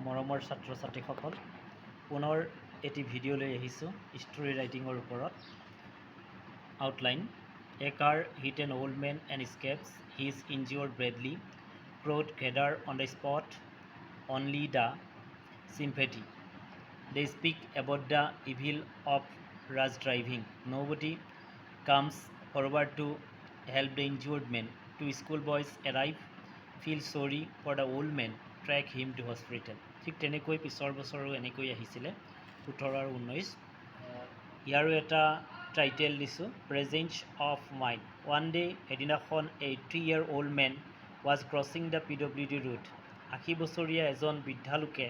মৰমৰ ছাত্ৰ ছাত্ৰীসকল পুনৰ এটি ভিডিঅ' লৈ আহিছোঁ ষ্টৰী ৰাইটিঙৰ ওপৰত outline A car hit an old man and escapes. He is injured badly. Crowd gather on the spot. Only the sympathy. They speak about the evil of rash driving. Nobody comes forward to help the injured man. Two schoolboys arrive, feel sorry for the old man, track him to hospital. ঠিক তেনেকৈ পিছৰ বছৰো এনেকৈ আহিছিলে 18 আৰু 19 ইয়াৰো এটা title দিছোঁ presence of mind one day এদিনাখন এ 3-year-old man was crossing the PWD road 80 বছৰীয়া এজন বৃদ্ধা লোকে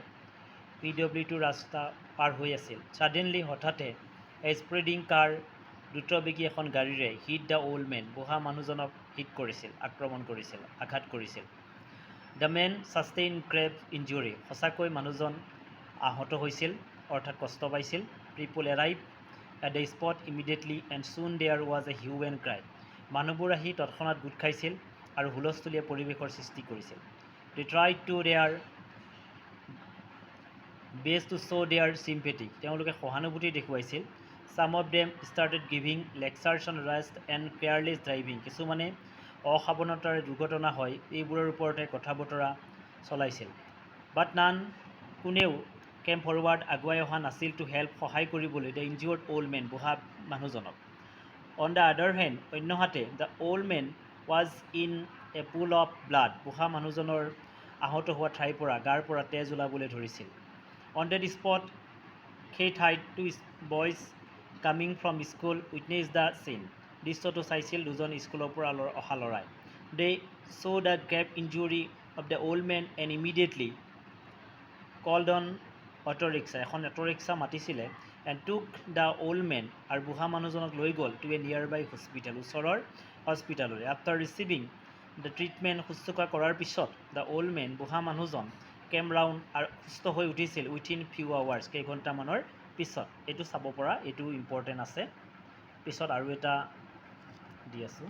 PWD ৰাস্তা পাৰ হৈ আছিল ছাডেনলি হঠাতে এ স্প্ৰেডিং কাৰ দ্ৰুতবেগী এখন গাড়ীৰে হিট দ্য অল্ড মেন বুঢ়া মানুহজনক হিট কৰিছিল আক্ৰমণ কৰিছিল আঘাত কৰিছিল the man sustain grave injury সঁচাকৈ মানুহজন আহত হৈছিল অৰ্থাৎ কষ্ট পাইছিল people arrive at the spot immediately and soon there was a hue and cry মানুহবোৰ আহি তৎক্ষণাত গোট খাইছিল আৰু হুলস্থুলীয়া পৰিৱেশৰ সৃষ্টি কৰিছিল they try to their best to show' their sympathy তেওঁলোকে সহানুভূতি দেখুৱাইছিল some of them started giving lectures on rash and careless driving কিছুমানে অসাৱধানতাৰে দুৰ্ঘটনা হয় এইবোৰৰ ওপৰতে কথা বতৰা চলাইছিল বাট নান কোনেও কেম ফৰৱাৰ্ড আগুৱাই অহা নাছিল টু হেল্প সহায় কৰিবলৈ দ্য ইনজিয়ৰ্ড অল্ড মেন বুঢ়া মানুহজনক অন দ্য আদাৰ হেণ্ড অন্যহাতে the old man was in a pool of blood বুঢ়া মানুহজনৰ আহত হোৱা ঠাইৰ পৰা গাৰ পৰা তেজ ওলাবলৈ ধৰিছিল অন ডেট স্পট সেই ঠাইত two boys coming from school witness the scene দৃশ্যটো চাইছিল দুজন স্কুলৰ পৰা অহা ল'ৰাই they saw' the grave injury of the old man and immediately called on auto rickshaw এখন অটো ৰিক্সা মাতিছিলে and took the old man আৰু বুঢ়া মানুহজনক লৈ গ'ল টু এ নিয়াৰ বাই হস্পিটেল ওচৰৰ হস্পিটেললৈ আফটাৰ ৰিচিভিং দ্য ট্ৰিটমেণ্ট শুশ্ৰূষা কৰাৰ পিছত দ্য অল্ড মেন বুঢ়া মানুহজন কেম ৰাউণ্ড আৰু সুস্থ হৈ উঠিছিল উইথিন ফিউ আৱাৰ্ছ কেইঘণ্টামানৰ পিছত এইটো চাব পৰা এইটো ইম্পৰ্টেণ্ট আছে পিছত আৰু এটা দি আছোঁ